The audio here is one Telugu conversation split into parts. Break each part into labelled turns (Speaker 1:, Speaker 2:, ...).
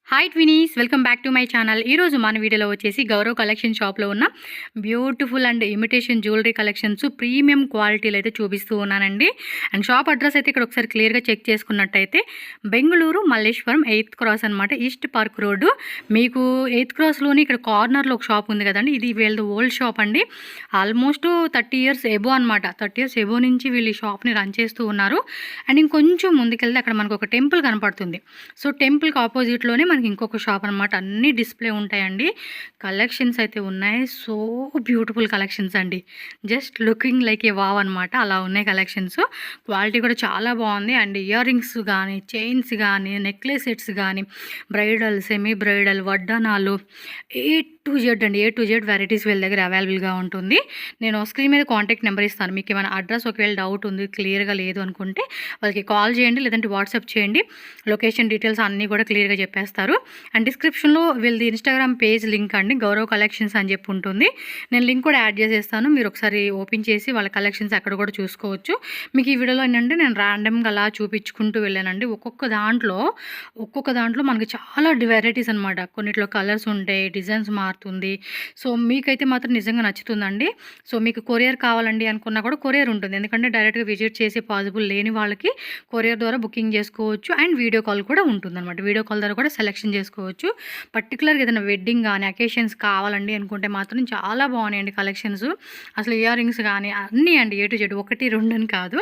Speaker 1: Hi twinnies, welcome back to my channel. ఈరోజు మన వీడియోలో వచ్చేసి గౌరవ్ కలెక్షన్ షాప్లో ఉన్న beautiful and imitation jewellery collections premium క్వాలిటీలు అయితే చూపిస్తూ ఉన్నానండి. అండ్ షాప్ అడ్రస్ అయితే ఇక్కడ ఒకసారి క్లియర్గా చెక్ చేసుకున్నట్టయితే బెంగళూరు మల్లేశ్వరం 8th క్రాస్ అనమాట, ఈస్ట్ పార్క్ రోడ్డు. మీకు 8th క్రాస్లోని ఇక్కడ కార్నర్లో ఒక షాప్ ఉంది కదండి, ఇది వీళ్ళది ఓల్డ్ షాప్ అండి. ఆల్మోస్ట్ 30 years ఎబో అనమాట. 30 years ఎబో నుంచి వీళ్ళు ఈ షాప్ని రన్ చేస్తూ ఉన్నారు. అండ్ ఇంకొంచెం ముందుకెళ్తే అక్కడ మనకు ఒక టెంపుల్ కనపడుతుంది. సో టెంపుల్కి ఆపోజిట్లోనే మనకి ఇంకొక షాప్ అనమాట. అన్ని డిస్ప్లే ఉంటాయండి. కలెక్షన్స్ అయితే ఉన్నాయి. సో బ్యూటిఫుల్ కలెక్షన్స్ అండి. Just looking like a wow అనమాట, అలా ఉన్నాయి కలెక్షన్స్. క్వాలిటీ కూడా చాలా బాగుంది. అండ్ ఇయర్ రింగ్స్ కానీ, చైన్స్ కానీ, నెక్లెస్ సెట్స్ కానీ, బ్రైడల్, సెమీ బ్రైడల్, వడ్డానాలు, ఏ టు జెడ్ వెరైటీస్ వీళ్ళ దగ్గర అవైలబుల్గా ఉంటుంది. నేను స్క్రీన్ మీద కాంటాక్ట్ నెంబర్ ఇస్తాను. మీకు ఏమైనా అడ్రస్ ఒకవేళ డౌట్ ఉంది, క్లియర్గా లేదు అనుకుంటే వాళ్ళకి కాల్ చేయండి, లేదంటే వాట్సాప్ చేయండి. లొకేషన్ డీటెయిల్స్ అన్నీ కూడా క్లియర్గా చెప్పేస్తారు. అండ్ డిస్క్రిప్షన్లో వీళ్ళది ఇన్స్టాగ్రామ్ పేజ్ లింక్ అండి, గౌరవ్ కలెక్షన్స్ అని చెప్పి ఉంటుంది. నేను లింక్ కూడా యాడ్ చేసేస్తాను. మీరు ఒకసారి ఓపెన్ చేసి వాళ్ళ కలెక్షన్స్ అక్కడ కూడా చూసుకోవచ్చు. మీకు ఈ వీడియోలో ఏంటంటే నేను ర్యాండమ్గా అలా చూపించుకుంటూ వెళ్ళానండి. ఒక్కొక్క దాంట్లో మనకి చాలా వెరైటీస్ అనమాట. కొన్నిట్లో కలర్స్ ఉంటాయి, డిజైన్స్ మారుతుంది. సో మీకైతే మాత్రం నిజంగా నచ్చుతుందండి. సో మీకు కొరియర్ కావాలండి అనుకున్నా కూడా కొరియర్ ఉంటుంది. ఎందుకంటే డైరెక్ట్గా విజిట్ చేసి పాసిబుల్ లేని వాళ్ళకి కొరియర్ ద్వారా బుకింగ్ చేసుకోవచ్చు. అండ్ వీడియో కాల్ కూడా ఉంటుంది అనమాట. వీడియో కాల్ ద్వారా కూడా సెలెక్షన్ చేసుకోవచ్చు. పర్టికులర్గా ఏదైనా వెడ్డింగ్ కానీ అకేషన్స్ కావాలండి అనుకుంటే మాత్రం చాలా బాగున్నాయండి కలెక్షన్స్. అసలు ఇయర్ రింగ్స్ కానీ అన్నీ అండి, A to Z, 1, 2 అని కాదు,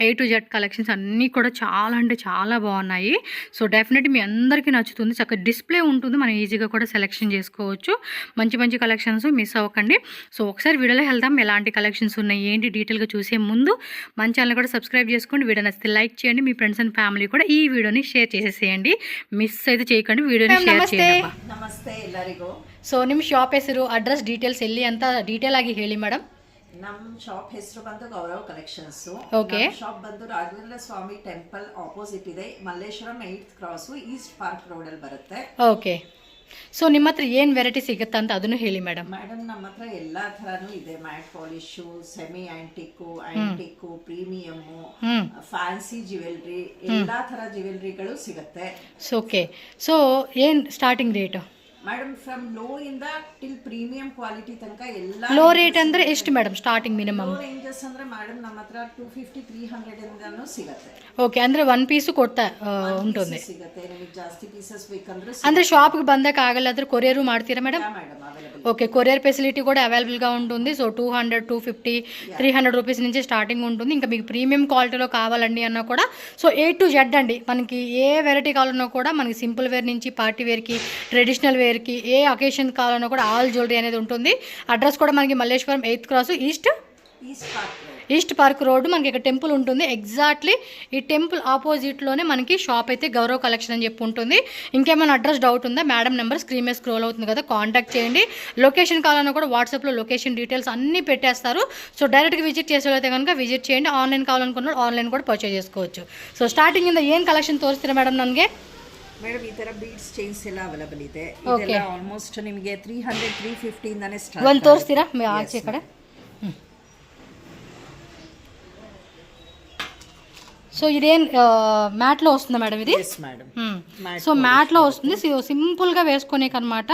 Speaker 1: A to Z కలెక్షన్స్ అన్నీ కూడా చాలా అంటే చాలా బాగున్నాయి. సో డెఫినెట్లీ మీ అందరికీ నచ్చుతుంది. చక్కగా డిస్ప్లే ఉంటుంది, మనం ఈజీగా కూడా సెలెక్షన్ చేసుకోవచ్చు. మంచి మంచి కలెక్షన్స్ మిస్ అవ్వకండి. సో ఒకసారి వీడియోలో వెళ్దాం, ఎలాంటి కలెక్షన్స్ ఉన్నాయి ఏంటి డీటెయిల్గా చూసే ముందు మన ఛానల్ కూడా సబ్స్క్రైబ్ చేసుకోండి. వీడియో నచ్చితే లైక్ చేయండి. మీ ఫ్రెండ్స్ అండ్ ఫ్యామిలీ కూడా ఈ వీడియోని షేర్ చేసేసేయండి. మిస్ అయితే చేయకండి, వీడియోని షేర్ చేయండి.
Speaker 2: ನಮಸ್ತೆ ಎಲ್ಲರಿಗೂ.
Speaker 1: ಸೊ ನಿಮ್ಮ ಶಾಪ್ ಹೆಸರು, ಅಡ್ರೆಸ್ ಡೀಟೇಲ್ಸ್ ಎಲ್ಲಿ ಅಂತ ಡೀಟೇಲ್ ಆಗಿ ಹೇಳಿ ಮೇಡಮ್.
Speaker 2: ನಮ್ಮ ಶಾಪ್ ಹೆಸರು ಬಂದು ಗೌರವ್ ಕಲೆಕ್ಷನ್ಸ್.
Speaker 1: ಓಕೆ.
Speaker 2: ಶಾಪ್ ಬಂದು ರಾಘವೇಂದ್ರ ಸ್ವಾಮಿ ಟೆಂಪಲ್ ಆಪೋಸಿಟ್ ಇದೆ, Malleshwaram 8th cross, East park road ಅಲ್ಲಿ ಬರುತ್ತೆ.
Speaker 1: ಓಕೆ. ಸೊ ನಿಮ್ಮ ಹತ್ರ ಏನು ವೆರೈಟಿ ಸಿಗುತ್ತೆ ಅಂತ ಅದನ್ನು ಹೇಳಿ ಮೇಡಮ್.
Speaker 2: ಮೇಡಮ್ ನಮ್ಮ ಹತ್ರ ಎಲ್ಲಾ ತರನೂ ಇದೆ. Matt polish, semi antique, premium, fancy jewellery, ಎಲ್ಲಾ ತರ ಜ್ಯುವೆಲ್ರಿಗಳು ಸಿಗುತ್ತೆ.
Speaker 1: ಓಕೆ. ಸೊ ಏನು starting rate
Speaker 2: madam? From low ಇಂದ ಟಿಲ್ ಪ್ರೀಮಿಯಂ ಕ್ವಾಲಿಟಿ ತನಕ ಎಲ್ಲ.
Speaker 1: ಲೋ ರೇಟ್ ಅಂದ್ರೆ ಎಷ್ಟು madam starting minimum?
Speaker 2: Low ranges ಅಂದ್ರೆ ಮೇಡಮ್ ನಮ್ಮ ಹತ್ರ 250-300 ಇಂದನೂ ಸಿಗುತ್ತೆ.
Speaker 1: ಓಕೆ, ಅಂದ್ರೆ ಒನ್ ಪೀಸ್ ಕೊಡ್ತಾ ఉంటుంది.
Speaker 2: ಸಿಗುತ್ತೆ. ನಿಮಗೆ ಜಾಸ್ತಿ ಪೀಸಸ್ ಬೇಕಂದ್ರೆ
Speaker 1: ಅಂದ್ರೆ షాప్కి ಬಂದಕ್ಕೆ ಆಗಲ್ಲ ಅಂದ್ರೆ ಕೊರಿಯರ್ ಮಾಡ್ತೀರಾ madam?
Speaker 2: Madam available.
Speaker 1: Okay, courier facility కూడా అవైలబుల్గా ఉంటుంది. సో 200, 250, 300 రూపీస్ నుంచి స్టార్టింగ్ ఉంటుంది. ఇంకా మీకు ప్రీమియం క్వాలిటీలో కావాలండి అన్నా కూడా సో A to Z అండి. మనకి ఏ వెరైటీ కావాలన్నా కూడా మనకి సింపుల్ వేర్ నుంచి పార్టీ వేర్కి, ట్రెడిషనల్ వేర్కి, ఏ అకేషన్ కావాలన్నా కూడా ఆల్ జ్యువెలరీ అనేది ఉంటుంది. అడ్రస్ కూడా మనకి Malleshwaram 8th cross, east park road. మనకి ఇక్కడ టెంపుల్ ఉంటుంది. ఎగ్జాక్ట్లీ ఈ టెంపుల్ ఆపోజిట్లోనే మనకి షాప్ అయితే గౌరవ్ కలెక్షన్ అని చెప్పి ఉంటుంది. ఇంకేమైనా అడ్రస్ డౌట్ ఉందా? మేడం నెంబర్ స్క్రీన్ మీద స్క్రోల్ అవుతుంది కదా, కాంటాక్ట్ చేయండి. లొకేషన్ కావాలన్నా కూడా వాట్సాప్లో లొకేషన్ డీటెయిల్స్ అన్నీ పెట్టేస్తారు. సో డైరెక్ట్గా విజిట్ చేసేవాళ్ళైతే కనుక విజిట్ చేయండి. ఆన్లైన్ కావాలనుకున్న ఆన్లైన్ కూడా పర్చేజ్ చేసుకోవచ్చు. సో ಸ್ಟಾರ್ಟಿಂಗ್ ಇಂದ ಏನು ಕಲೆಕ್ಷನ್ ತೋರಿಸ್ತೀರಾ ಮೇಡಮ್ ನನಗೆ?
Speaker 2: ಮೇಡಮ್ ಈ ತರ ಬೀಡ್ಸ್ ಚೈನ್ಸ್ ಎಲ್ಲ ಅವೈಲಬಲ್ ಇದೆ. ಇದೆಲ್ಲ ಆಲ್ಮೋಸ್ಟ್ ನಿಮಗೆ 300-350 ಇಂದಾನೆ ಸ್ಟಾರ್ಟ್.
Speaker 1: ಒಂದು ತೋರಿಸ್ತೀರಾ ಆಚೆ ಕಡೆ? సో ఇదేం మ్యాట్లో వస్తుందా మేడం ఇది? సో మ్యాట్లో వస్తుంది. సింపుల్గా వేసుకోనేకి అనమాట.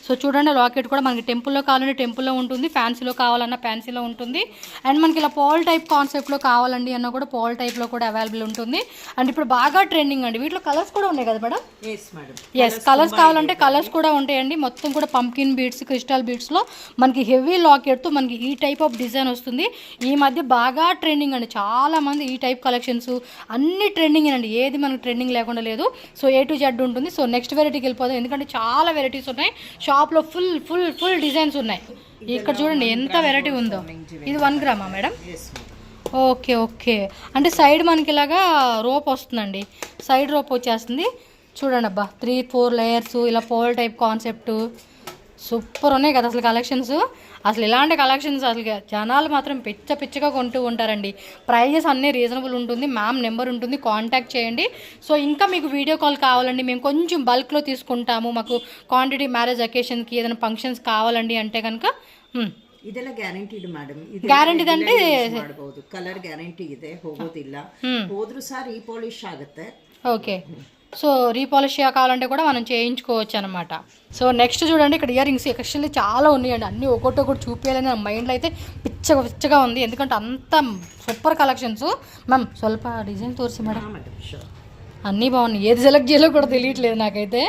Speaker 1: సో చూడండి, లాకెట్ కూడా మనకి టెంపుల్లో కావాలంటే టెంపుల్లో ఉంటుంది, ఫ్యాన్సీలో కావాలన్నా ఫ్యాన్సీలో ఉంటుంది. అండ్ మనకి ఇలా పాల్ టైప్ కాన్సెప్ట్లో కావాలండి అన్న కూడా పాల్ టైప్లో కూడా అవైలబుల్ ఉంటుంది. అండ్ ఇప్పుడు బాగా ట్రెండింగ్ అండి. వీటిలో కలర్స్ కూడా ఉన్నాయి కదా మేడం? ఎస్, కలర్స్ కావాలంటే కలర్స్ కూడా ఉంటాయండి. మొత్తం కూడా పంకిన్ బీడ్స్, క్రిస్టల్ బీడ్స్లో మనకి హెవీ లాకెట్తో మనకి ఈ టైప్ ఆఫ్ డిజైన్ వస్తుంది. ఈ మధ్య బాగా ట్రెండింగ్ అండి. చాలామంది ఈ టైప్ కలెక్షన్స్ అన్ని ట్రెండింగ్ అండి. ఏది మనకు ట్రెండింగ్ లేకుండా లేదు. సో A to Z ఉంటుంది. సో నెక్స్ట్ వెరైటీకి వెళ్ళిపోదాం, ఎందుకంటే చాలా వెరైటీస్ ఉన్నాయి షాప్లో. ఫుల్ డిజైన్స్ ఉన్నాయి. ఇక్కడ చూడండి ఎంత వెరైటీ ఉందో. ఇది 1 గ్రామా మేడం? ఓకే. అంటే సైడ్ మనకి ఇలాగా రోప్ వస్తుందండి. సైడ్ రోప్ వచ్చేస్తుంది. చూడండి అబ్బా, 3-4 లేయర్స్, ఇలా పోల్ టైప్ కాన్సెప్ట్. సూపర్ ఉన్నాయి కదా అసలు కలెక్షన్స్. అసలు ఇలాంటి కలెక్షన్స్ అసలు జనాలు మాత్రం పిచ్చగా కొంటూ ఉంటారండి. ప్రైజెస్ అన్నీ రీజనబుల్ ఉంటుంది. మ్యామ్ నెంబర్ ఉంటుంది, కాంటాక్ట్ చేయండి. సో ఇంకా మీకు వీడియో కాల్ కావాలండి, మేము కొంచెం బల్క్లో తీసుకుంటాము, మాకు క్వాంటిటీ మ్యారేజ్ అకేషన్కి ఏదైనా ఫంక్షన్స్ కావాలండి అంటే కనుక
Speaker 2: ಇದೆಲ್ಲ ಗ್ಯಾರಂಟಿಡ್ ಮೇಡಮ್.
Speaker 1: ಗ್ಯಾರಂಟಿ ಅಂದ್ರೆ
Speaker 2: ಮಾಡಬಹುದು. ಕಲರ್ ಗ್ಯಾರಂಟಿ ಇದೆ, ಹೋಗೋದಿಲ್ಲ. ಹೋದ್ರೂ ಸಹ ರೀಪಾಲಿಶ್ ಆಗುತ್ತೆ.
Speaker 1: ಓಕೆ. సో రీపాలిష్ కావాలంటే కూడా మనం చేయించుకోవచ్చు అనమాట. సో నెక్స్ట్ చూడండి, ఇక్కడ ఇయర్ రింగ్స్ యాక్చువల్లీ చాలా ఉన్నాయండి. అన్నీ ఒకటి చూపించాలని నా మైండ్లో అయితే పిచ్చగా ఉంది, ఎందుకంటే అంత సూపర్ కలెక్షన్స్. మ్యామ్ స్వల్ప డిజైన్ తోరిసి మేడం, అన్నీ బాగున్నాయి, ఏది సెలెక్ట్ చేయాలో కూడా తెలియట్లేదు నాకైతే,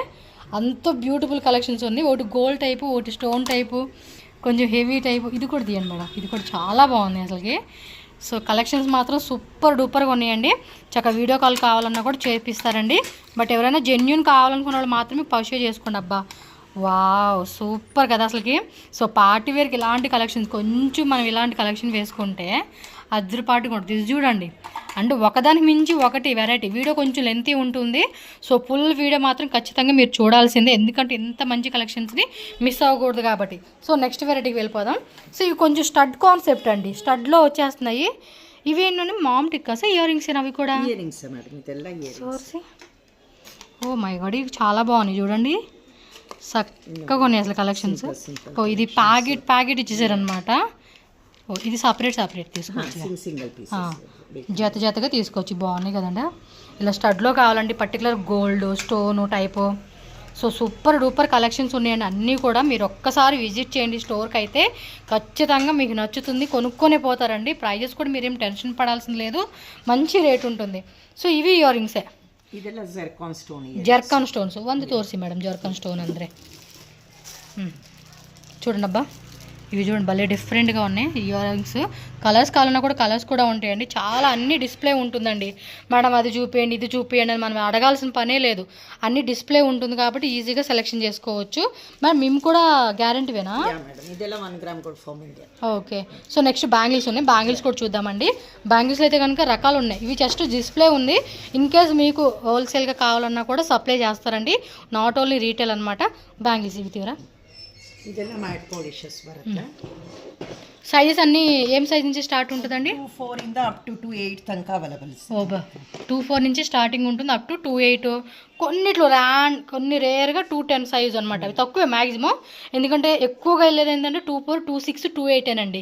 Speaker 1: అంత బ్యూటిఫుల్ కలెక్షన్స్ ఉంది. ఒకటి గోల్డ్ టైపు, ఒకటి స్టోన్ టైపు, కొంచెం హెవీ టైపు. ఇది కూడా తీయండి మేడం, ఇది కూడా చాలా బాగుంది అసలుకి. సో కలెక్షన్స్ మాత్రం సూపర్ డూపర్గా ఉన్నాయండి. చక్కగా వీడియో కాల్ కావాలన్నా కూడా చేపిస్తారండి. బట్ ఎవరైనా జెన్యున్ కావాలనుకున్న వాళ్ళు మాత్రమే పర్చేజ్ చేసుకోండి. అబ్బా వావ్ సూపర్ కదా అసలుకి. సో పార్టీ వేర్కి ఇలాంటి కలెక్షన్స్, కొంచెం మనం ఇలాంటి కలెక్షన్ వేసుకుంటే అద్దరిపాటుగా ఉంటుంది. ఇది చూడండి, అంటే ఒకదానికి మించి ఒకటి వెరైటీ. వీడియో కొంచెం లెంతీ ఉంటుంది, సో ఫుల్ వీడియో మాత్రం ఖచ్చితంగా మీరు చూడాల్సిందే, ఎందుకంటే ఇంత మంచి కలెక్షన్స్ని మిస్ అవ్వకూడదు కాబట్టి. సో నెక్స్ట్ వెరైటీకి వెళ్ళిపోదాం. సో ఇవి కొంచెం స్టడ్ కాన్సెప్ట్ అండి, స్టడ్లో వచ్చేస్తున్నాయి. ఇవి ఏంటంటే మామ్ టిక్కాసా, ఇయర్ రింగ్స్ అవి కూడా. ఓ మై గాడ్, ఇవి చాలా బాగున్నాయి చూడండి, చక్కగా ఉన్నాయి అసలు కలెక్షన్స్. ఓ ఇది ప్యాకెట్ ఇచ్చేసారనమాట. ఓ ఇది సపరేట్ తీసుకోవచ్చు, జతగా తీసుకోవచ్చు. బాగున్నాయి కదండి. ఇలా స్టడ్లో కావాలంటే particular gold stone type. So super duper collections ఉన్నాయండి అన్నీ కూడా. మీరు ఒక్కసారి విజిట్ చేయండి స్టోర్కి, అయితే ఖచ్చితంగా మీకు నచ్చుతుంది, కొనుక్కొనే పోతారండి. ప్రైజెస్ కూడా మీరేం టెన్షన్ పడాల్సిన లేదు, మంచి రేట్ ఉంటుంది. సో ఇవి ఇయర్ ರಿಂಗ್ಸೇ, ಜರ್ಕಾನ್ ಸ್ಟೋನ್ಸ್ ಒಂದು ತೋರಿಸಿ ಮೇಡಮ್. ಜರ್ಕಾನ್ ಸ್ಟೋನ್ ಅಂದರೆ చూడండి అబ్బా, ఇవి చూడండి భలే డిఫరెంట్గా ఉన్నాయి ఇయర్ రింగ్స్. కలర్స్ కావాలన్నా కూడా కలర్స్ కూడా ఉంటాయండి, చాలా అన్ని డిస్ప్లే ఉంటుందండి. మేడం అది చూపించండి ఇది చూపించండి అని మనం అడగాల్సిన పనే లేదు, అన్ని డిస్ప్లే ఉంటుంది కాబట్టి ఈజీగా సెలెక్షన్ చేసుకోవచ్చు. మేడం మేము కూడా గ్యారంటీవేనా? ఓకే. సో నెక్స్ట్ బ్యాంగిల్స్ ఉన్నాయి, బ్యాంగిల్స్ కూడా చూద్దామండి. బ్యాంగిల్స్లో అయితే కనుక రకాలు ఉన్నాయి, ఇవి జస్ట్ డిస్ప్లే ఉంది. ఇన్ కేస్ మీకు హోల్సేల్గా కావాలన్నా కూడా సప్లై చేస్తారండి, నాట్ ఓన్లీ రీటైల్ అనమాట. బ్యాంగిల్స్ ఇవి తీరా,
Speaker 2: ಇದೆಲ್ಲ ಮ್ಯಾಟ್ ಪಾಲಿಶಸ್ ಬರುತ್ತೆ.
Speaker 1: సైజెస్ అన్నీ ఏం సైజ్ నుంచి స్టార్ట్ ఉంటుందండి?
Speaker 2: 2-4 ఇంದ అప్ టు 2-8 తనక అవైలబుల్.
Speaker 1: ఓబా 2-4 నుంచి స్టార్టింగ్ ఉంటుంది, అప్ టు 2-8. కొన్నిట్లో కొన్ని రేర్గా 2-10 సైజ్ అనమాట. అవి తక్కువే మ్యాక్సిమం, ఎందుకంటే ఎక్కువగా వెళ్ళేది ఏంటంటే 2-4, 2-6, 2-8 అండి.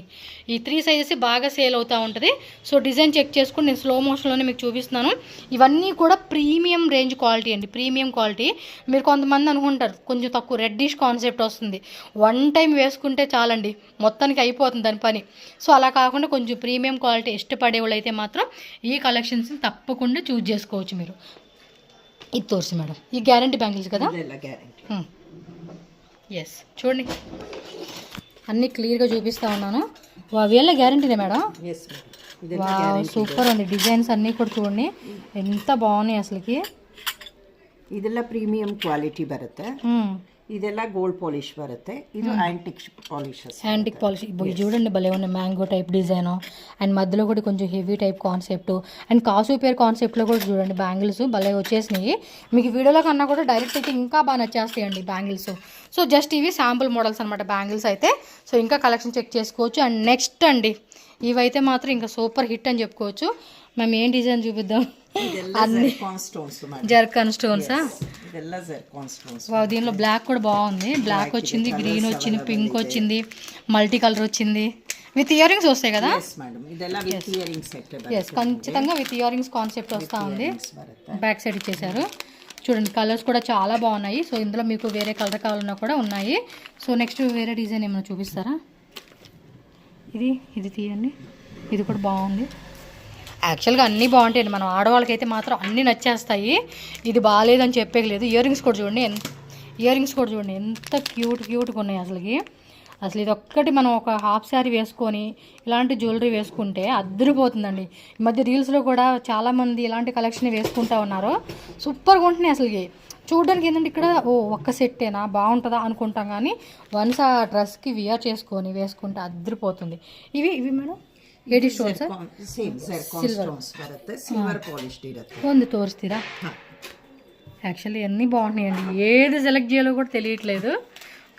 Speaker 1: ఈ 3 సైజెస్ బాగా సేల్ అవుతూ ఉంటుంది. సో డిజైన్ చెక్ చేసుకుని నేను స్లో మోషన్లోనే మీకు చూపిస్తున్నాను. ఇవన్నీ కూడా ప్రీమియం రేంజ్ క్వాలిటీ అండి, ప్రీమియం క్వాలిటీ. మీరు కొంతమంది అనుకుంటారు కొంచెం తక్కువ రెడ్డిష్ కాన్సెప్ట్ వస్తుంది, వన్ టైం వేసుకుంటే చాలండి మొత్తానికి అయిపోతుంది దాని పని. సో అలా కాకుండా కొంచెం ప్రీమియం క్వాలిటీ ఇష్టపడే వాళ్ళు అయితే మాత్రం ఈ కలెక్షన్స్ని తప్పకుండా చూస్ చేసుకోవచ్చు మీరు. ఇది తోర్సి మేడం, ఈ గ్యారంటీ బ్యాంగిల్స్ కదా? ఎస్ చూడండి, అన్నీ క్లియర్గా చూపిస్తూ ఉన్నాను. వీళ్ళ గ్యారంటీనే మేడం. సూపర్ ఉంది, డిజైన్స్ అన్నీ కూడా చూడండి ఎంత బాగున్నాయి అసలుకి.
Speaker 2: ಇದೆಲ್ಲ ಪ್ರೀಮಿಯಂ ಕ್ವಾಲಿಟಿ ಬರುತ್ತೆ. ಇದೆಲ್ಲ ಗೋಲ್ಡ್ ಪಾಲಿಶ್ ಬರುತ್ತೆ. ಇದು యాంటిక్ పాలిషెస్,
Speaker 1: యాంటిక్ పాలిష్. ఇవి చూడండి భలే ఉన్నాయి, మ్యాంగో టైప్ డిజైన్ అండ్ మధ్యలో కూడా కొంచెం హెవీ టైప్ కాన్సెప్ట్ అండ్ కాసు పేర్ కాన్సెప్ట్లో కూడా చూడండి బ్యాంగిల్స్ భలే వచ్చేసినాయి. మీకు వీడియోలో కన్నా కూడా డైరెక్ట్ అయితే ఇంకా బాగా నచ్చేస్తాయండి బ్యాంగిల్స్. సో జస్ట్ ఇవి శాంపుల్ మోడల్స్ అనమాట బ్యాంగిల్స్ అయితే. సో ఇంకా కలెక్షన్ చెక్ చేసుకోవచ్చు. అండ్ నెక్స్ట్ అండి, ఇవైతే మాత్రం ఇంకా సూపర్ హిట్ అని చెప్పుకోవచ్చు. మేము ఏం డిజైన్ చూపిద్దాం? జర్కాన్ స్టోన్సా? దీనిలో బ్లాక్ కూడా బాగుంది, బ్లాక్ వచ్చింది, గ్రీన్ వచ్చింది, పింక్ వచ్చింది, మల్టీ కలర్ వచ్చింది. విత్ ఇయర్ రింగ్స్ వస్తాయి కదా? ఎస్ ఖచ్చితంగా విత్ ఇయర్ రింగ్స్ కాన్సెప్ట్ వస్తూ ఉంది. బ్యాక్ సైడ్ ఇచ్చేసారు చూడండి, కలర్స్ కూడా చాలా బాగున్నాయి. సో ఇందులో మీకు వేరే కలర్ కావాలన్నా కూడా ఉన్నాయి. సో నెక్స్ట్ వేరే డిజైన్ ఏమైనా చూపిస్తారా? ఇది తీయండి, ఇది కూడా బాగుంది. యాక్చువల్గా అన్నీ బాగుంటాయండి, మనం ఆడవాళ్ళకైతే మాత్రం అన్నీ నచ్చేస్తాయి, ఇది బాగాలేదని చెప్పేయలేదు. ఇయర్ రింగ్స్ కూడా చూడండి, ఎంత క్యూట్గా ఉన్నాయి అసలుకి. అసలు ఇది ఒక్కటి మనం ఒక హాఫ్ శారీ వేసుకొని ఇలాంటి జ్యువెలరీ వేసుకుంటే అద్దరిపోతుందండి. ఈ మధ్య రీల్స్లో కూడా చాలామంది ఇలాంటి కలెక్షన్ వేసుకుంటూ ఉన్నారు, సూపర్గా ఉంటున్నాయి అసలుకి. చూడడానికి ఏంటంటే ఇక్కడ ఒక్క సెట్టేనా బాగుంటుందా అనుకుంటాం, కానీ వన్స్ ఆ డ్రెస్కి వియర్ చేసుకొని వేసుకుంటే అద్దరిపోతుంది. ఇవి మేడం ಏಡಿ ಸ್ಟೋನ್ಸ್
Speaker 2: ಸಿಲ್ವರ್ ಪಾಲಿಶ್ಡ್ ಇರುತ್ತೆ.
Speaker 1: ಒಂದು ತೋರಿಸ್ತೀರಾ? యాక్చువల్లీ అన్నీ బాగున్నాయండి, ఏది సెలెక్ట్ చేయాలో కూడా తెలియట్లేదు.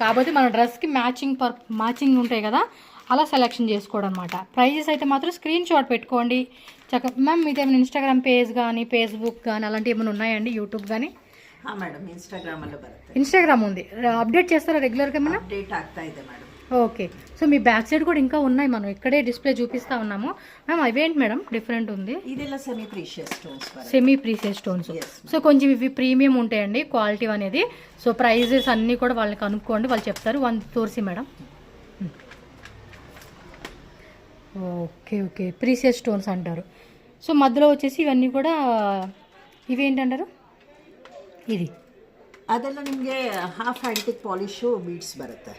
Speaker 1: కాకపోతే మన డ్రెస్కి మ్యాచింగ్ ఉంటాయి కదా, అలా సెలెక్షన్ చేసుకోవడం అనమాట. ప్రైజెస్ అయితే మాత్రం స్క్రీన్ షాట్ పెట్టుకోండి చక్కగా. మ్యామ్ మీతో ఏమైనా ఇన్స్టాగ్రామ్ పేజ్ కానీ ఫేస్బుక్ కానీ అలాంటివి ఏమైనా ఉన్నాయండి? యూట్యూబ్ కానీ?
Speaker 2: మేడం ఇన్స్టాగ్రామ్ ఉంది,
Speaker 1: అప్డేట్ చేస్తారా రెగ్యులర్గా? ఏమైనా
Speaker 2: అప్డేట్ ಆಗ್ತಾ ಇದೆ మేడం.
Speaker 1: ఓకే. సో మీ బ్యాక్ సైడ్ కూడా ఇంకా ఉన్నాయి, మనం ఇక్కడే డిస్ప్లే చూపిస్తూ ఉన్నాము మ్యామ్. అవేంటి మేడం డిఫరెంట్ ఉంది?
Speaker 2: ಇದೆಲ್ಲ semi precious stones
Speaker 1: semi precious stones. So కొంచెం ఇవి ప్రీమియం ఉంటాయండి క్వాలిటీ అనేది. సో ప్రైజెస్ అన్నీ కూడా వాళ్ళని కనుక్కోండి, వాళ్ళు చెప్తారు. వన్ తోర్సి madam. Okay okay, precious stones అంటారు. సో మధ్యలో వచ్చేసి ఇవన్నీ కూడా ఇవేంటంటారు? ఇది
Speaker 2: ಅದೆಲ್ಲ ನಿಮಗೆ ಹಾಫ್ ಆಂಟಿಕ್ ಪಾಲಿಶು ಬೀಡ್ಸ್ ಬರುತ್ತೆ,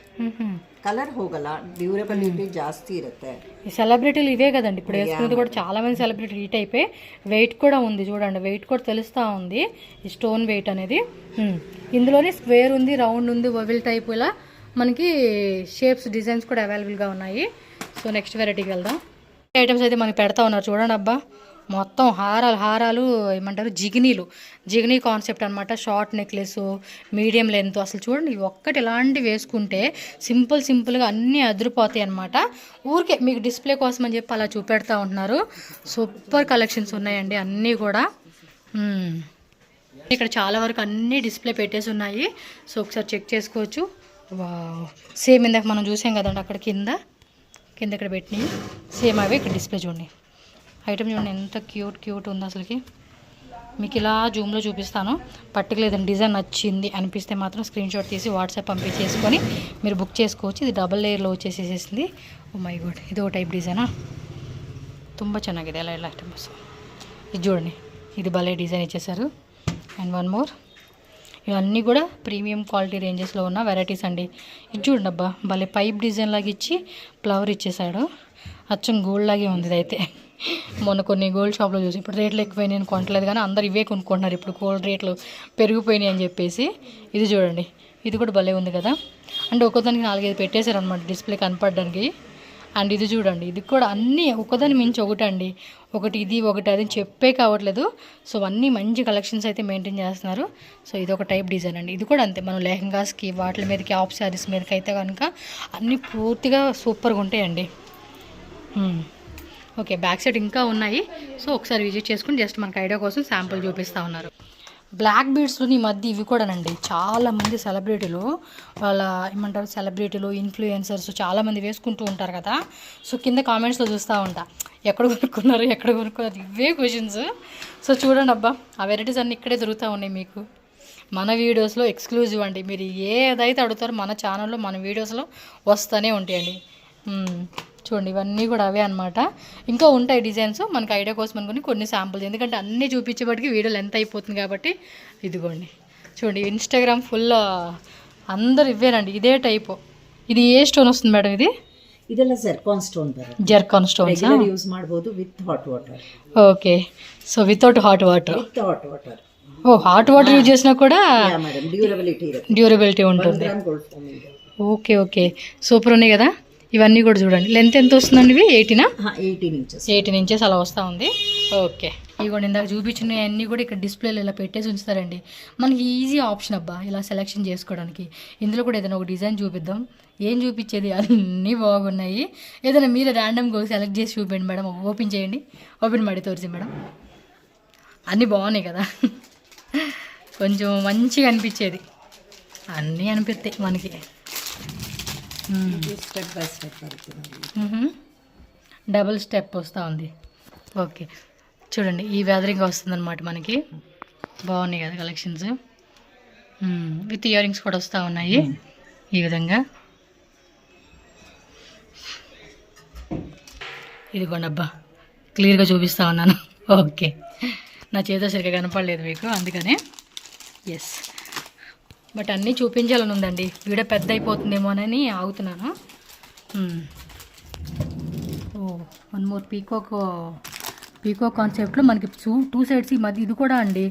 Speaker 2: ಕಲರ್ ಹೋಗಲ್ಲ, ಡ್ಯೂರಬಿಲಿಟಿ ಜಾಸ್ತಿ ಇರುತ್ತೆ.
Speaker 1: ఈ సెలబ్రిటీలు ఇవే కదండి ఇప్పుడు వేసుకునేది కూడా. చాలా మంది సెలబ్రిటీలు హీట్ అయిపోయి వెయిట్ కూడా ఉంది చూడండి, వెయిట్ కూడా తెలుస్తూ ఉంది ఈ స్టోన్ వెయిట్ అనేది. ఇందులోనే స్క్వేర్ ఉంది, రౌండ్ ఉంది, ఓవెల్ టైప్, ఇలా మనకి షేప్స్ డిజైన్స్ కూడా అవైలబుల్గా ఉన్నాయి. సో నెక్స్ట్ వెరైటీకి వెళ్దాం. ఐటమ్స్ అయితే మనకి పెడతా ఉన్నారు చూడండి అబ్బా. మొత్తం హారాలు ఏమంటారు, జిగినీ కాన్సెప్ట్ అనమాట. Short necklace, medium length. అసలు చూడండి ఒక్కటి ఇలాంటివి వేసుకుంటే సింపుల్గా అన్నీ అదిరిపోతాయి అనమాట. ఊరికే మీకు డిస్ప్లే కోసం అని చెప్పి అలా చూపెడతా ఉంటున్నారు. సూపర్ కలెక్షన్స్ ఉన్నాయండి అన్నీ కూడా. ఇక్కడ చాలా వరకు అన్నీ డిస్ప్లే పెట్టేసి ఉన్నాయి. సో ఒకసారి చెక్ చేసుకోవచ్చు. సేమ్ ఇందాక మనం చూసాం కదండి అక్కడ కింద ఇక్కడ పెట్టినవి సేమ్ అవే ఇక్కడ డిస్ప్లే చూడండి. ఐటమ్ చూడండి ఎంత క్యూట్ ఉంది అసలుకి. మీకు ఇలా జూమ్లో చూపిస్తాను. పర్టికులర్ ఏదైనా డిజైన్ నచ్చింది అనిపిస్తే మాత్రం స్క్రీన్ షాట్ తీసి వాట్సాప్ పంపించేసుకొని మీరు బుక్ చేసుకోవచ్చు. ఇది డబల్ లేయర్లో వచ్చేసేసింది. ఓ మై గాడ్, ఇది ఓ టైప్ డిజైనా, ತುಂಬ ಚೆನ್ನಾಗಿದೆ ಎಲ್ಲ ಐಟಮ್ಸ್. ఇది చూడండి, ఇది భలే డిజైన్ ఇచ్చేసారు. And one more. ఇవన్నీ కూడా ప్రీమియం క్వాలిటీ రేంజెస్లో ఉన్న వెరైటీస్ అండి. ఇది చూడండి అబ్బా, భలే పైప్ డిజైన్ లాగా ఇచ్చి ఫ్లవర్ ఇచ్చేసాడు. అచ్చం గోల్డ్ లాగే ఉంది ఇదైతే. మొన్న కొన్ని గోల్డ్ షాప్లో చూసి, ఇప్పుడు రేట్లు ఎక్కువైనాయి నేను కొనట్లేదు కానీ అందరు ఇవే కొనుక్కుంటున్నారు ఇప్పుడు, గోల్డ్ రేట్లు పెరిగిపోయినాయి అని చెప్పేసి. ఇది చూడండి, ఇది కూడా భలే ఉంది కదా. అంటే ఒక్కొక్కదానికి 4-5 పెట్టేశారు అనమాట డిస్ప్లే కనపడడానికి. అండ్ ఇది చూడండి, ఇది కూడా అన్నీ ఒక్కదాని మించి ఒకటండి, ఒకటి ఇది ఒకటి అది చెప్పే కావట్లేదు. సో అన్నీ మంచి కలెక్షన్స్ అయితే మెయింటైన్ చేస్తున్నారు. సో ఇది ఒక టైప్ డిజైన్ అండి. ఇది కూడా అంతే, మనం లెహంగాస్కి వాటి మీదకి ఆఫ్ శారీస్ మీదకి అయితే కనుక అన్నీ పూర్తిగా సూపర్గా ఉంటాయండి. ఓకే, బ్యాక్ సైడ్ ఇంకా ఉన్నాయి. సో ఒకసారి విజిట్ చేసుకుని జస్ట్ మనకు ఐడియా కోసం శాంపుల్ చూపిస్తూ ఉన్నారు. బ్లాక్ బీడ్స్లో ఈ మధ్య ఇవి కూడానండి చాలామంది సెలబ్రిటీలు, వాళ్ళ ఏమంటారు సెలబ్రిటీలు, ఇన్ఫ్లుయెన్సర్స్ చాలామంది వేసుకుంటూ ఉంటారు కదా. సో కింద కామెంట్స్లో చూస్తూ ఉంటా, ఎక్కడ కొనుక్కున్నారు ఇవే క్వశ్చన్స్. సో చూడండి అబ్బా, ఆ వెరైటీస్ అన్నీ ఇక్కడే దొరుకుతూ ఉన్నాయి మీకు మన వీడియోస్లో ఎక్స్క్లూజివ్ అండి. మీరు ఏదైతే అడుగుతారో మన ఛానల్లో మన వీడియోస్లో వస్తూనే ఉంటాయండి. చూడండి ఇవన్నీ కూడా అవే అనమాట. ఇంకా ఉంటాయి డిజైన్స్, మనకి ఐడియా కోసం అనుకుని కొన్ని శాంపుల్స్, ఎందుకంటే అన్నీ చూపించేపటికి వీడియో లెంత్ అయిపోతుంది కాబట్టి. ఇదిగోండి చూడండి, ఇన్స్టాగ్రామ్ ఫుల్ అందరు ఇవేనండి, ఇదే టైపు. ఇది ఏ స్టోన్ వస్తుంది మేడం?
Speaker 2: ಇದೆಲ್ಲ ಜರ್ಕಾನ್ ಸ್ಟೋನ್ ಬರುತ್ತೆ.
Speaker 1: జర్కాన్ స్టోన్స్
Speaker 2: ಯೂಸ್ ಮಾಡಬಹುದು with hot water.
Speaker 1: Okay, so without hot water.
Speaker 2: Hot water.
Speaker 1: Oh hot water use చేసినా కూడా
Speaker 2: ಮೇಡಮ್ ಡ್ಯೂರಬಿಲಿಟಿ ಇರುತ್ತೆ,
Speaker 1: డ్యూరబిలిటీ ఉంటుంది.
Speaker 2: Gold forming.
Speaker 1: ఓకే, సూపర్ ఉన్నాయి కదా. ఇవన్నీ కూడా చూడండి, లెంత్ ఎంత వస్తుందండి ఇవి? 18 ఇంచెస్ అలా వస్తూ ఉంది. ఓకే, ఇదిగోండి ఇందాక చూపించిన అన్నీ కూడా ఇక్కడ డిస్ప్లేలో ఇలా పెట్టేసి ఉంచుతారండి. మనకి ఈజీ ఆప్షన్ అబ్బా ఇలా సెలెక్షన్ చేసుకోవడానికి. ఇందులో కూడా ఏదైనా ఒక డిజైన్ చూపిద్దాం. ఏం చూపించేది, అన్నీ బాగున్నాయి. ఏదైనా మీరు ర్యాండమ్గా సెలెక్ట్ చేసి చూపించండి మేడం. ఓపెన్ చేయండి, ఓపెన్ ಮಾಡಿ తోరిసి మేడం. అన్నీ బాగున్నాయి కదా, కొంచెం మంచిగా అనిపించేది. అన్నీ అనిపిస్తాయి మనకి.
Speaker 2: Step by step
Speaker 1: double step వస్తూ ఉంది. ఓకే చూడండి, ఈ వెదరింగ్ వస్తుందన్నమాట మనకి. బాగున్నాయి కదా కలెక్షన్స్. విత్ ఇయర్ రింగ్స్ కూడా వస్తూ ఉన్నాయి ఈ విధంగా. ఇదిగోండి అబ్బా, క్లియర్గా చూపిస్తూ ఉన్నాను. ఓకే, నా చేతితో సరిగ్గా కనపడలేదు మీకు అందుకనే. ఎస్, బట్ అన్నీ చూపించాలని ఉందండి, వీడియో పెద్ద అయిపోతుందేమోనని ఆగుతున్నాను. ఓ వన్ మోర్ పీకో కాన్సెప్ట్లో మనకి టూ సైడ్స్ ఈ మధ్య ఇది కూడా అండి.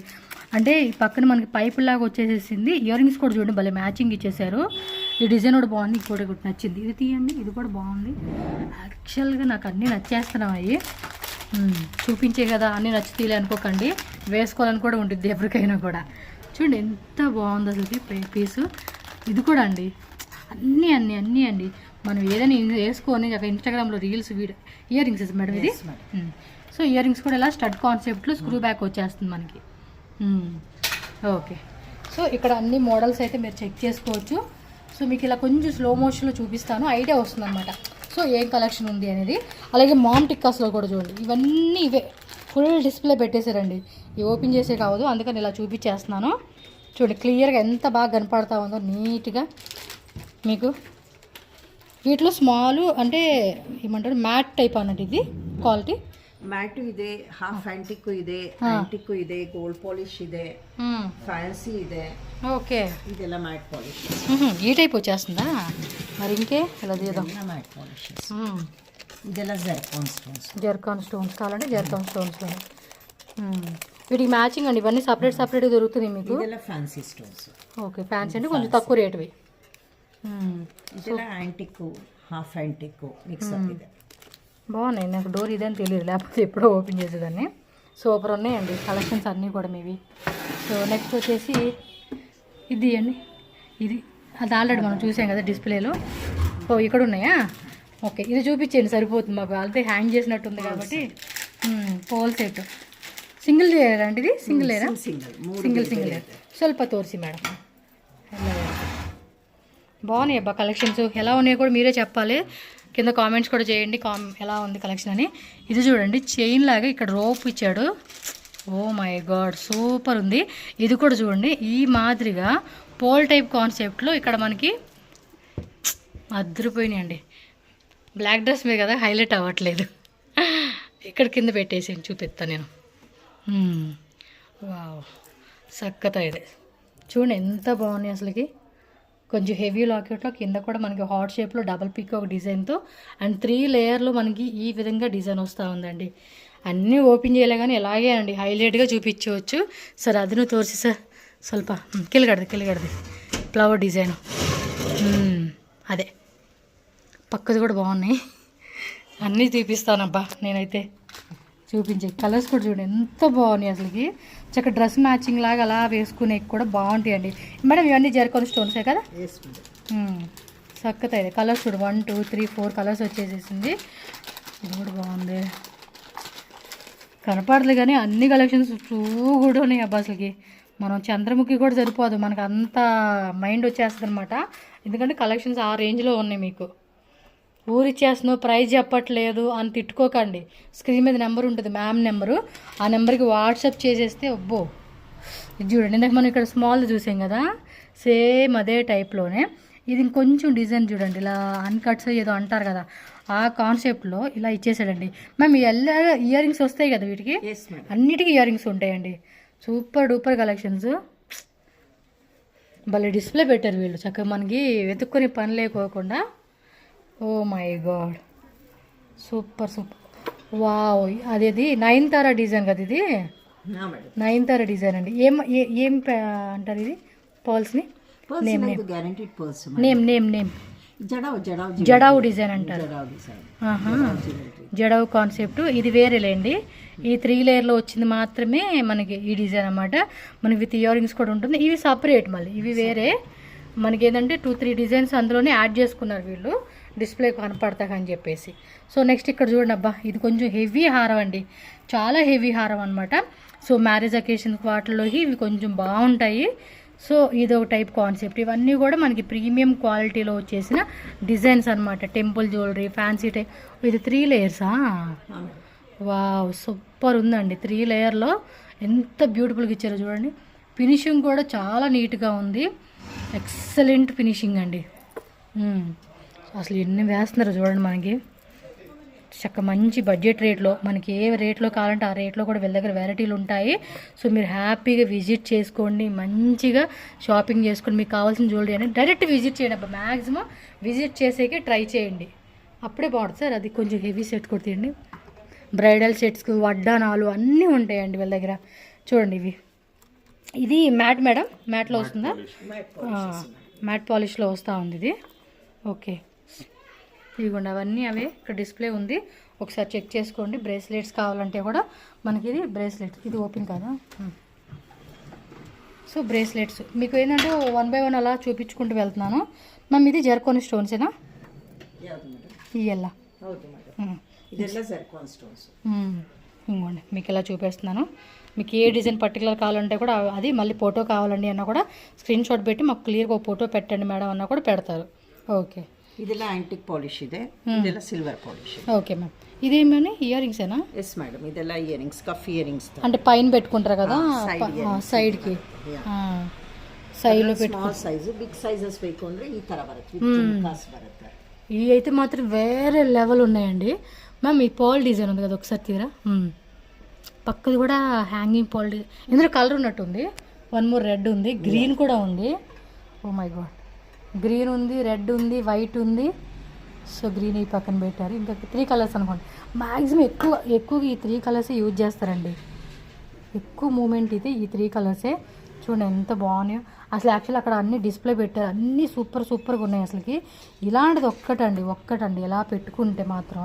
Speaker 1: అంటే ఈ పక్కన మనకి పైపులాగా వచ్చేసేసింది. ఇయర్ రింగ్స్ కూడా చూడండి భలే మ్యాచింగ్ ఇచ్చేసారు. ఈ డిజైన్ కూడా బాగుంది, ఇది కూడా నచ్చింది. ఇది తీయండి, ఇది కూడా బాగుంది. యాక్చువల్గా నాకు అన్నీ నచ్చేస్తున్నాం అవి. చూపించే కదా అన్నీ నచ్చుతీలే అనుకోకండి, వేసుకోవాలని కూడా ఉంటుంది ఎవరికైనా కూడా. చూడండి ఎంత బాగుంది అసలు పీసు. ఇది కూడా అండి అన్నీ అండి మనం ఏదైనా వేసుకొని అక్కడ ఇన్స్టాగ్రామ్లో రీల్స్ ఇయర్ రింగ్స్ మేడం ఇది. సో ఇయర్ రింగ్స్ కూడా ఇలా స్టడ్ కాన్సెప్ట్లో స్క్రూ బ్యాక్ వచ్చేస్తుంది మనకి. ఓకే, సో ఇక్కడ అన్ని మోడల్స్ అయితే మీరు చెక్ చేసుకోవచ్చు. సో సో మీకు ఇలా కొంచెం స్లో మోషన్లో చూపిస్తాను, ఐడియా వస్తుంది అనమాట. సో ఏం కలెక్షన్ ఉంది అనేది. అలాగే మామ్ టిక్కాస్లో కూడా చూడండి, ఇవన్నీ ఇవే ఫుల్ డిస్ప్లే పెట్టేశారండి. ఇవి ఓపెన్ చేసే కావద్దు, అందుకని ఇలా చూపించేస్తున్నాను. చూడండి క్లియర్గా ఎంత బాగా కనపడతా ఉందో నీట్గా మీకు. వీటిలో స్మాల్ అంటే ఏమంటారు మ్యాట్ టైప్ అన్నట్టు, ఇది క్వాలిటీ
Speaker 2: ಮ್ಯಾಟು ಇದೆ, ಹಾಫ್ ಆಂಟಿಕ್ ಇದೆ, ಆಂಟಿಕ್ ಇದೆ, ಗೋಲ್ಡ್ ಪಾಲಿಶ್ ಇದೆ, ಫ್ಯಾನ್ಸಿ ಇದೆ.
Speaker 1: ఓకే,
Speaker 2: ಇದೆಲ್ಲ ಮ್ಯಾಟ್ ಪಾಲಿಶ್.
Speaker 1: ఈ టైప్ వచ్చేస్తుందా మరి? ఇంకే ఇలా తీద్దాం.
Speaker 2: ಮ್ಯಾಟ್ ಪಾಲಿಶಸ್. ಇದೆಲ್ಲ ಜರ್ಕಾನ್ ಸ್ಟೋನ್ಸ್.
Speaker 1: జర్కాన్ స్టోన్స్ కావాలంటే జర్కాన్ స్టోన్స్. వీటికి మ్యాచింగ్ అండి, ఇవన్నీ సపరేట్గా దొరుకుతున్నాయి మీకు.
Speaker 2: ಇದೆಲ್ಲ ಫ್ಯಾನ್ಸಿ ಸ್ಟೋನ್ಸ್.
Speaker 1: ఓకే, ఫ్యాన్సీ అంటే కొంచెం తక్కువ రేటువి.
Speaker 2: ಇದೆಲ್ಲ ಆಂಟಿಕ್ಕು, ಹಾಫ್ ಆಂಟಿಕ್ಕು ಮಿಕ್ಸ್ ಅಪ್ ಇದೆ.
Speaker 1: బాగున్నాయి. నాకు డోర్ ఇదని తెలియదు, లేకపోతే ఎప్పుడో ఓపెన్ చేసేదాన్ని. సూపర్ ఉన్నాయండి కలెక్షన్స్ అన్నీ కూడా మీవి. సో నెక్స్ట్ వచ్చేసి ఇది అండి, ఇది అది ఆల్రెడీ మనం చూసాం కదా డిస్ప్లేలో. ఓ ఇక్కడ ఉన్నాయా? ఓకే, ఇది చూపించండి సరిపోతుంది మాకు, ఆల్రెడీ హ్యాంగ్ చేసినట్టుంది కాబట్టి. పోల్ సెట్ సింగిల్ లేయర్ అండి, ఇది సింగిల్ లేయరా? Single layer. స్వల్ప తోర్సి మేడం. బాగున్నాయి అబ్బా కలెక్షన్స్. ఎలా ఉన్నాయో కూడా మీరే చెప్పాలి, కింద కామెంట్స్ కూడా చేయండి ఎలా ఉంది కలెక్షన్ అని. ఇది చూడండి చైన్ లాగా ఇక్కడ రోప్ ఇచ్చాడు. ఓ మై గాడ్ సూపర్ ఉంది. ఇది కూడా చూడండి ఈ మాదిరిగా పోల్ టైప్ కాన్సెప్ట్లో ఇక్కడ మనకి అదిరిపోయినాయండి. బ్లాక్ డ్రెస్ మీద కదా హైలైట్ అవ్వట్లేదు, ఇక్కడ కింద పెట్టేసి చూపిస్తాను నేను. వావ్ సక్కత ఇది చూడండి ఎంత బాగున్నాయి అసలుకి. కొంచెం హెవీ లాకెట్లో కింద కూడా మనకి హార్ట్ షేప్లో డబల్ పిక్ ఒక డిజైన్తో అండ్ 3 లేయర్లో మనకి ఈ విధంగా డిజైన్ వస్తూ ఉందండి. అన్నీ ఓపెన్ చేయలే కానీ ఎలాగే అండి హైలైట్గా చూపించవచ్చు. సార్ అది నువ్వు తోర్చి సార్ ಸ್ವಲ್ಪ కిలగడది ఫ్లవర్ డిజైన్. అదే పక్కది కూడా బాగున్నాయి, అన్నీ చూపిస్తానబ్బా నేనైతే. చూపించే కలర్స్ కూడా చూడండి ఎంత బాగున్నాయి అసలుకి. చక్కగా డ్రెస్ మ్యాచింగ్ లాగా అలా వేసుకునే కూడా బాగుంటాయండి మేడం. ఇవన్నీ జర్కాన్ స్టోన్సే కదా? చక్కగా ఇది కలర్స్ చూడు 1 2 3 4 కలర్స్ వచ్చేసేసింది. ఇది కూడా బాగుంది, కనపడదు కానీ అన్ని కలెక్షన్స్ కూడా ఉన్నాయి అబ్బా అసలుకి. మనం చంద్రముఖి కూడా సరిపోదు, మనకు అంత మైండ్ వచ్చేస్తుంది అనమాట. ఎందుకంటే కలెక్షన్స్ ఆ రేంజ్లో ఉన్నాయి మీకు. ఊరిచ్చేస్తున్నావు ప్రైజ్ చెప్పట్లేదు అని తిట్టుకోకండి, స్క్రీన్ మీద నెంబర్ ఉంటుంది మ్యామ్ నెంబరు, ఆ నెంబర్కి వాట్సాప్ చేసేస్తే అబ్బో. ఇది చూడండి ఇందాక మనం ఇక్కడ స్మాల్ చూసాం కదా, సేమ్ అదే టైప్లోనే ఇది ఇంకొంచెం డిజైన్ చూడండి, ఇలా అన్కట్స్ ఏదో అంటారు కదా ఆ కాన్సెప్ట్లో ఇలా ఇచ్చేసాడండి. మ్యామ్ ఇయర్ రింగ్స్ వస్తాయి కదా వీటికి, అన్నిటికీ ఇయర్ రింగ్స్ ఉంటాయండి. Super duper collections. భలే డిస్ప్లే పెట్టారు వీళ్ళు, చక్కగా మనకి వెతుక్కునే పని లేకోకుండా. Oh my god super. Wow అదేది నయనతార డిజైన్ కదా ఇది, నయనతార డిజైన్ అండి. ఏం అంటారు ఇది పర్ల్స్ని? నేమ్ జడావు డిజైన్ అంటారు. జడావు కాన్సెప్ట్ ఇది వేరేలేండి. ఈ 3 లేయర్లో వచ్చింది మాత్రమే మనకి ఈ డిజైన్ అన్నమాట. మనకి విత్ ఇయర్ రింగ్స్ కూడా ఉంటుంది. ఇవి సపరేట్, మళ్ళీ ఇవి వేరే. మనకి ఏంటంటే 2-3 డిజైన్స్ అందులోనే యాడ్ చేసుకున్నారు వీళ్ళు, డిస్ప్లే కనపడతాకని చెప్పేసి. సో నెక్స్ట్ ఇక్కడ చూడండి అబ్బా, ఇది కొంచెం హెవీ హారం అండి, చాలా హెవీ హారం అనమాట. సో మ్యారేజ్ అకేషన్స్ వాటిల్లో ఇవి కొంచెం బాగుంటాయి. సో ఇది ఒక టైప్ కాన్సెప్ట్. ఇవన్నీ కూడా మనకి ప్రీమియం క్వాలిటీలో వచ్చేసిన డిజైన్స్ అనమాట. Temple jewellery fancy type. ఇది 3 లేయర్సా? వావ్ సూపర్ ఉందండి. 3 లేయర్లో ఎంత బ్యూటిఫుల్గా ఇచ్చారో చూడండి. ఫినిషింగ్ కూడా చాలా నీట్గా ఉంది, ఎక్సలెంట్ ఫినిషింగ్ అండి. అసలు ఎన్ని వేస్తున్నారో చూడండి. మనకి చక్క మంచి బడ్జెట్ రేట్లో, మనకి ఏ రేట్లో కావాలంటే ఆ రేట్లో కూడా వీళ్ళ దగ్గర వెరైటీలు ఉంటాయి. సో మీరు హ్యాపీగా విజిట్ చేసుకోండి, మంచిగా షాపింగ్ చేసుకోండి. మీకు కావాల్సిన జ్యువెలరీ అని డైరెక్ట్ విజిట్ చేయండి అబ్బా, మ్యాక్సిమం విజిట్ చేసేకి ట్రై చేయండి, అప్పుడే బాగుంటుంది. సార్ అది కొంచెం హెవీ సెట్ కూడా తీయండి. బ్రైడల్ సెట్స్ వడ్డానాలు అన్నీ ఉంటాయండి వీళ్ళ దగ్గర. చూడండి ఇది మ్యాట్ మేడం, మ్యాట్లో వస్తుందా? మ్యాట్ పాలిష్లో వస్తూ ఉంది ఇది. ఓకే ఇదిగోండి అవన్నీ అవే, ఇక్కడ డిస్ప్లే ఉంది, ఒకసారి చెక్ చేసుకోండి. బ్రేస్లెట్స్ కావాలంటే కూడా మనకి ఇది బ్రేస్లెట్స్, ఇది ఓపెన్ కాదా? సో బ్రేస్లెట్స్ మీకు ఏంటంటే 1 by 1 అలా చూపించుకుంటూ వెళ్తున్నాను. మ్యామ్ ఇది జర్కోన్ స్టోన్సేనా? ఇయ్యల్లా
Speaker 2: ఇంకోండి మీకు ఇలా చూపిస్తున్నాను.
Speaker 1: మీకు ఏ డిజైన్ పర్టికులర్ కావాలంటే కూడా అది మళ్ళీ ఫోటో కావాలండి అన్న కూడా స్క్రీన్ షాట్ పెట్టి మాకు క్లియర్గా ఒక ఫోటో పెట్టండి మేడం అన్న కూడా పెడతారు. ఓకే,
Speaker 2: ಇದೆಲ್ಲ ಆಂಟಿಕ್ ಪಾಲಿಶ್ ಇದೆ, ಇದೆಲ್ಲ ಸಿಲ್ವರ್ ಪಾಲಿಶ್.
Speaker 1: Okay ma'am. ఇదేమని ఇయర్ రింగ్సేనా?
Speaker 2: ఎస్ మేడం, ಇದೆಲ್ಲ ఇయరింగ్స్, కఫ్ ఇయరింగ్స్.
Speaker 1: అంటే పైన పెట్టుకుంటారు కదా సైడ్కి, సైడ్లో
Speaker 2: స్మాల్ సైజు, బిగ్ సైజెస్ ಬೇಕು ಅಂದ್ರೆ ఈ ತರ ಬರುತ್ತೆ, విత్ ಝುಮ್ಕಾಸ್ ಬರುತ್ತೆ.
Speaker 1: ఇవి అయితే మాత్రం వేరే లెవెల్ ఉన్నాయండి మ్యామ్. ఈ పాల్ డిజైన్ ఉంది కదా, ఒకసారి తీరా. పక్కది కూడా హ్యాంగింగ్ పాల్ డిజైన్, ఇందులో కలర్ ఉన్నట్టుంది. వన్ మోర్ రెడ్ ఉంది, గ్రీన్ కూడా ఉంది. ఓ మై గాడ్, గ్రీన్ ఉంది, రెడ్ ఉంది, వైట్ ఉంది. సో గ్రీన్ ఈ పక్కన పెట్టారు. ఇంకా 3 కలర్స్ అనుకోండి. మ్యాక్సిమం ఎక్కువగా ఈ 3 కలర్సే యూజ్ చేస్తారండి. ఎక్కువ మూమెంట్ ఇది ఈ 3 కలర్సే. చూడండి ఎంత బాగున్నాయో అసలు. యాక్చువల్లీ అక్కడ అన్ని డిస్ప్లే పెట్టారు, అన్నీ సూపర్గా ఉన్నాయి అసలుకి. ఇలాంటిది ఒక్కటండి ఎలా పెట్టుకుంటే మాత్రం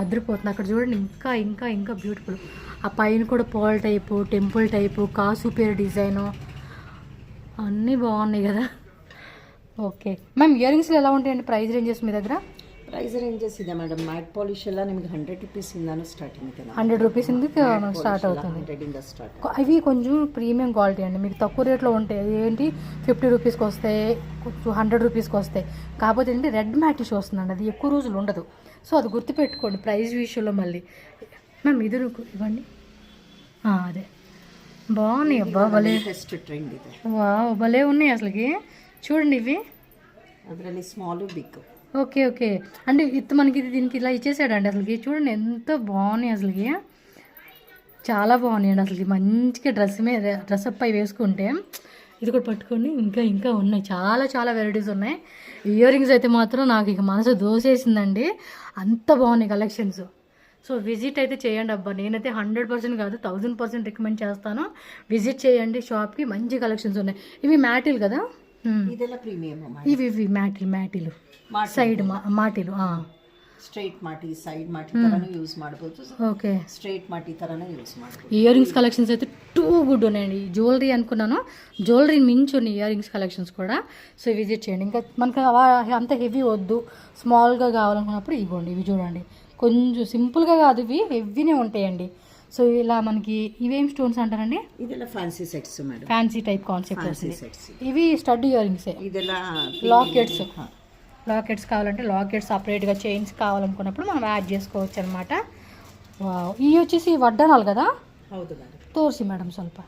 Speaker 1: అదిరిపోతుంది. అక్కడ చూడండి ఇంకా ఇంకా ఇంకా బ్యూటిఫుల్. ఆ పైన కూడా పాల్ టైపు, టెంపుల్ టైపు, కాసు పేరు డిజైను అన్నీ బాగున్నాయి కదా. ఓకే మ్యామ్, ఇయర్ రింగ్స్లో ఎలా ఉంటాయండి ప్రైస్ రేంజెస్ మీ దగ్గర?
Speaker 2: ಪ್ರೈಸ್ ರೇಂಜಸ್ ಇದೆ ಮೇಡಮ್. ಮ್ಯಾಟ್ ಪಾಲಿಶ್ ಎಲ್ಲ ನಿಮಗೆ 100 ರೂಪೀಸಿಂದಾನು ಸ್ಟಾರ್ಟಿಂಗ್ ಇದೆ.
Speaker 1: 100 రూపీస్ స్టార్ట్ అవుతుంది.
Speaker 2: 100 ಇಂದ ಸ್ಟಾರ್ಟ್.
Speaker 1: అవి కొంచెం ప్రీమియం క్వాలిటీ అండి, మీకు తక్కువ రేట్లో ఉంటాయి. ఏంటి 50 రూపీస్కి వస్తాయి, 100 రూపీస్కి వస్తాయి. కాకపోతే ఏంటి రెడ్ మ్యాట్ ఇష్యూ వస్తుందండి, అది ఎక్కువ రోజులు ఉండదు. సో అది గుర్తుపెట్టుకోండి ప్రైస్ విషయంలో. మళ్ళీ మ్యామ్ ఇది ఇవ్వండి. అదే బాగున్నాయి అబ్బా, భలే
Speaker 2: లేటెస్ట్ ట్రెండ్ ಇದೆ.
Speaker 1: వావ్, భలే ఉన్నాయి అసలుకి. చూడండి ఇవి,
Speaker 2: ಅದರಲ್ಲಿ స్మాల్ బిగ్.
Speaker 1: ఓకే అంటే మనకి దీనికి ఇలా ఇచ్చేసాడండి అసలుకి. చూడండి ఎంత బాగున్నాయి అసలుకి, చాలా బాగున్నాయండి అసలుకి. మంచిగా డ్రెస్అప్ పై వేసుకుంటే ఇది కూడా పట్టుకొని ఇంకా ఉన్నాయి. చాలా వెరైటీస్ ఉన్నాయి. ఇయర్ రింగ్స్ అయితే మాత్రం నాకు ఇక మనసు దోసేసిందండి, అంత బాగున్నాయి కలెక్షన్స్. సో విజిట్ అయితే చేయండి అబ్బా. నేనైతే 100% కాదు 1000% రికమెండ్ చేస్తాను. విజిట్ చేయండి షాప్కి, మంచి కలెక్షన్స్ ఉన్నాయి. ఇవి మ్యాటిల్ కదా,
Speaker 2: ಇದೆಲ್ಲ ಪ್ರೀಮಿಯಂ.
Speaker 1: ఇవి మ్యాటిలు సైడ్ మాటిలు.
Speaker 2: ಸ್ಟ್ರೈಟ್ ಮಾಟಿ, ಸೈಡ್ ಮಾಟಿ ತರನು ಯೂಸ್ ಮಾಡಬಹುದು.
Speaker 1: ఓకే,
Speaker 2: ಸ್ಟ್ರೈಟ್ ಮಾಟಿ ತರನು ಯೂಸ್ ಮಾಡಬಹುದು.
Speaker 1: ఇయర్ రింగ్స్ కలెక్షన్స్ అయితే టూ గుడ్ ఉన్నాయండి. జ్యువెలరీ అనుకున్నాను, జ్యువెలరీ మించి ఉన్నాయి ఇయర్ రింగ్స్ కలెక్షన్స్ కూడా. సో విజిట్ చేయండి. ఇంకా మనకు అంత హెవీ వద్దు, స్మాల్గా కావాలనుకున్నప్పుడు ఇవ్వండి. ఇవి చూడండి, కొంచెం సింపుల్గా కాదు, ఇవి హెవీనే ఉంటాయండి. సో ఇలా మనకి ఇవేం స్టోన్స్ అంటారండి?
Speaker 2: ಇದೆಲ್ಲ fancy sets madam,
Speaker 1: fancy type concept వస్తుంది.
Speaker 2: ಸೆಟ್ಸ್.
Speaker 1: ఇవి స్టడ్ ఇయర్ రింగ్సే.
Speaker 2: ಇದೆಲ್ಲ
Speaker 1: లాకెట్స్ కావాలంటే లాకెట్స్, సపరేట్గా చైన్స్ కావాలనుకున్నప్పుడు మనం యాడ్ చేసుకోవచ్చు అనమాట. ఇవి వచ్చేసి వడ్డానాలు కదా.
Speaker 2: ಹೌದು ಮೇಡಮ್.
Speaker 1: ತೋರಿಸಿ ಮೇಡಮ್ ಸ್ವಲ್ಪ.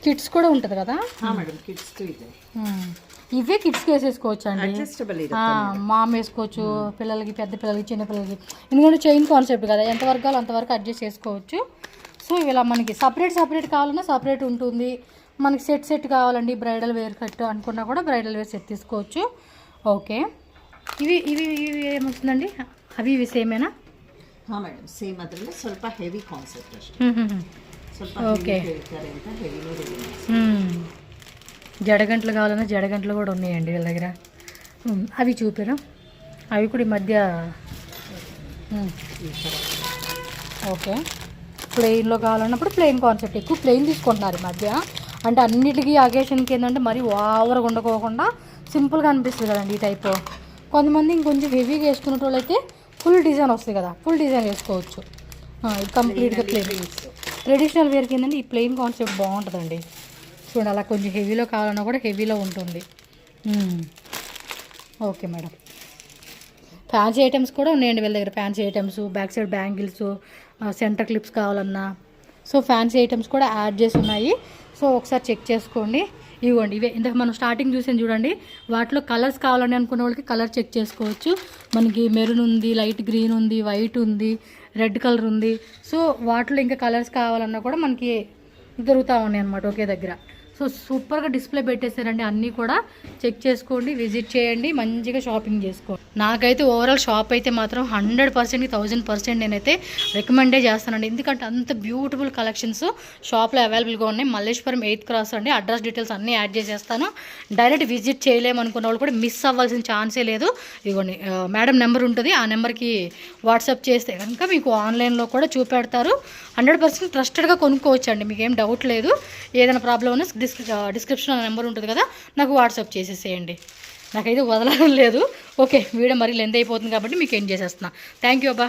Speaker 1: కిడ్స్ కూడా ఉంటుంది కదా.
Speaker 2: మేడం కిడ్స్ ಇದೆ.
Speaker 1: ఇవే కిడ్స్కి వేసేసుకోవచ్చు అండి,
Speaker 2: అడ్జస్టబుల్.
Speaker 1: మామ్ వేసుకోవచ్చు, పిల్లలకి, పెద్ద పిల్లలకి, చిన్న పిల్లలకి. ఎందుకంటే చైన్ కాన్సెప్ట్ కదా, ఎంతవరకు కావాలో అంతవరకు అడ్జస్ట్ చేసుకోవచ్చు. సో ఇలా మనకి సపరేట్ కావాలన్నా సపరేట్ ఉంటుంది. మనకి సెట్ కావాలండి, బ్రైడల్ వేర్ కట్ అనుకున్నా కూడా బ్రైడల్ వేర్ సెట్ తీసుకోవచ్చు. ఓకే, ఇవి ఏమొస్తుందండి? ఇవి సేమేనా?
Speaker 2: Madam same. ಅದರಲ್ಲಿ ಸ್ವಲ್ಪ ಹೆವಿ ಕಾನ್ಸೆಪ್ಟ್ ಅಷ್ಟೇ. ಸ್ವಲ್ಪ
Speaker 1: ఓకే.
Speaker 2: ಹೇಳ್ತಾರೆ ಅಂತ ಹೆವಿನೂ ರೆಡಿ.
Speaker 1: జడగంటలు కావాలన్నా జడగంటలు కూడా ఉన్నాయండి వీళ్ళ దగ్గర. అవి చూపాను, అవి కూడా ఈ మధ్య. ఓకే, ప్లెయిన్లో కావాలన్నప్పుడు ప్లెయిన్ కాన్సెప్ట్, ఎక్కువ ప్లెయిన్ తీసుకుంటున్నారు ఈ మధ్య. అంటే అన్నిటికీ అకేషన్కి ఏంటంటే మరీ ఓవర్గా ఉండకోకుండా సింపుల్గా అనిపిస్తుంది కదండి ఈ టైపు. కొంతమంది ఇంకొంచెం హెవీగా వేసుకునే వాళ్ళు అయితే ఫుల్ డిజైన్ వస్తుంది కదా, ఫుల్ డిజైన్ వేసుకోవచ్చు. ఇది కంప్లీట్గా ప్లెయిన్. ట్రెడిషనల్ వేర్కి ఏంటంటే ఈ ప్లెయిన్ కాన్సెప్ట్ బాగుంటుందండి. చూడండి, అలా కొంచెం హెవీలో కావాలన్నా కూడా హెవీలో ఉంటుంది. ఓకే మేడం, ఫ్యాన్సీ ఐటమ్స్ కూడా ఉన్నాయండి వీళ్ళ దగ్గర. Fancy items, back side bangles, centre clips కావాలన్నా సో ఫ్యాన్సీ ఐటమ్స్ కూడా యాడ్ చేసి ఉన్నాయి. సో ఒకసారి చెక్ చేసుకోండి. ఇవ్వండి, ఇవే ఇంతకు మనం స్టార్టింగ్ చూసాను చూడండి. వాటిలో కలర్స్ కావాలని అనుకునే వాళ్ళకి కలర్ చెక్ చేసుకోవచ్చు. మనకి మెరూన్ ఉంది, లైట్ గ్రీన్ ఉంది, వైట్ ఉంది, రెడ్ కలర్ ఉంది. సో వాటిలో ఇంకా కలర్స్ కావాలన్నా కూడా మనకి దొరుకుతూ ఉన్నాయి అన్నమాట ఒకే దగ్గర. సో సూపర్గా డిస్ప్లే పెట్టేశారండి. అన్నీ కూడా చెక్ చేసుకోండి, విజిట్ చేయండి, మంచిగా షాపింగ్ చేసుకోండి. నాకైతే ఓవరాల్ షాప్ అయితే మాత్రం 100%కి 1000% నేనైతే రికమెండే చేస్తానండి. ఎందుకంటే అంత బ్యూటిఫుల్ కలెక్షన్స్ షాప్లో అవైలబుల్గా ఉన్నాయి. మల్లేశ్వరం 8th క్రాస్ అండి. అడ్రస్ డీటెయిల్స్ అన్నీ యాడ్ చేసేస్తాను. డైరెక్ట్ విజిట్ చేయలేమనుకున్న వాళ్ళు కూడా మిస్ అవ్వాల్సిన ఛాన్సే లేదు. ఇదిగోండి మేడం నెంబర్ ఉంటుంది, ఆ నెంబర్కి వాట్సాప్ చేస్తే కనుక మీకు ఆన్లైన్లో కూడా చూపెడతారు. 100% ట్రస్టెడ్గా కొనుక్కోవచ్చు అండి, మీకు ఏం డౌట్ లేదు. ఏదైనా ప్రాబ్లం ఉన్నా డిస్క్రిప్షన్లో నెంబర్ ఉంటుంది కదా, నాకు వాట్సాప్ చేసేసేయండి. నాకైతే వదలడం లేదు. ఓకే, వీడియో మరీ లెంత్ అయిపోతుంది కాబట్టి మీకు ఏం చేసేస్తున్నా. థ్యాంక్ యూ అబ్బా.